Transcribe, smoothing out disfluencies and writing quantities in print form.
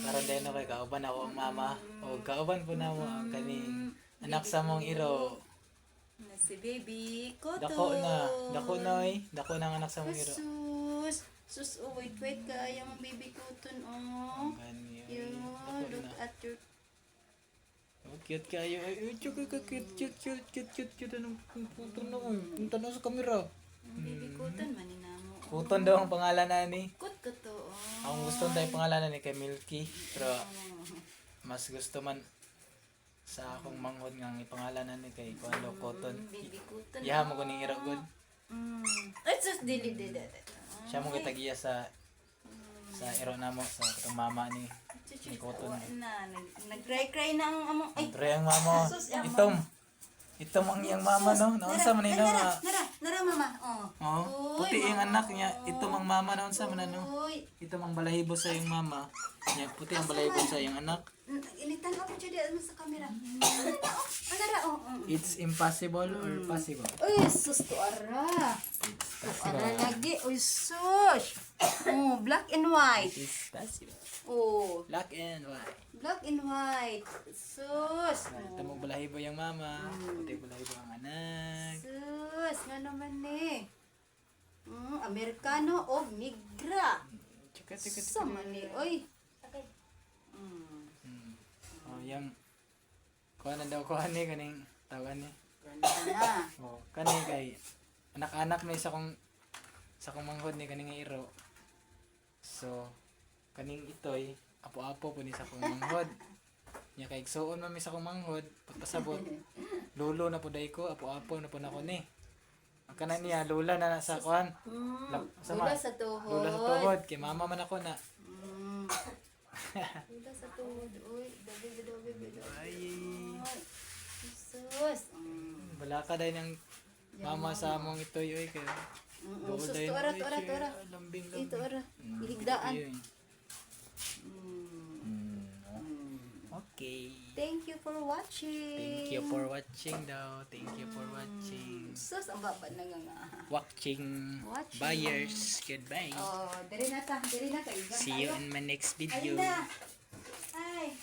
karon din ako kay kauban ako ang mama o kauban po na mo ang kaning anak sa mong iro. Na si baby Koto. Dako noy, dako nang anak sa mong iro. Sus, oh, wait ka, yung baby Koton, oh. Gani. You look at your Oh, cute kayo. Ay, cute. Anong punta na mo? Punta na sa kamera. baby Koton, maninamo. Kuton daw ang pangalan na ni. Kot ko to, oh. Ang gusto tayo pangalan na ni kay Milky. Pero mas gusto man sa akong manghod nga ipangalan na ni kay Kualo Cotton. Baby Koton, Iha mo kuning ira good. Ay, sus, dili. Siya mo kitagiya sa iro namo sa katong mama ni Cotton. Nag-cry na ang among, ay, Andre ang mama. Itom ang iyang mama no. Naunsa man ina nga. Nara, mama, oh. Oh, puti ang anak niya. Itom ang mama naunsa man ano. Uy, Itom ang balahibo sa iyang mama. Niya puti ang balahibo sa iyang anak. initan ako dyan mo sa camera. Nara, oh. It's impossible or possible? Uy, sus, to ara. Ara lagi, uy, sus. Oh, black and white. It's possible. Oh, Black and white. black and white. Sus. Ito mong balahibo yung mama. Puti balahibo ang anak. Sus, nga naman eh. Amerikano o migra. Chika. Sama ni, uy. Oh, yung kuha na daw kaning tawagan ni. Ganda na. Oh, kani kay anak-anak na sa kong manghod ni kaning iro. So, kaning itoy apo-apo po ni sa kong manghod. Nya kay igsuon man mi sa kong manghod, pagpasabot. Lolo na po dai ko, apo-apo na po nako ni. Ang kanan niya lula na sa kuan. Lula sa tuhod. Lula sa tuhod kay mama man ako na. Lula sa tuhod. Uy, dabi. Ay, Sus. balaka dai ng mama sa among itoy oy kay. Sus, to ara. Lambing. Ito ara. Ihigdaan. Okay. Thank you for watching. Thank you for watching daw. Thank you for watching. Sus, ang baba na nga. Watching buyers. Goodbye. Oh, diri na ta. See you in my next video. Ayun na. Ay.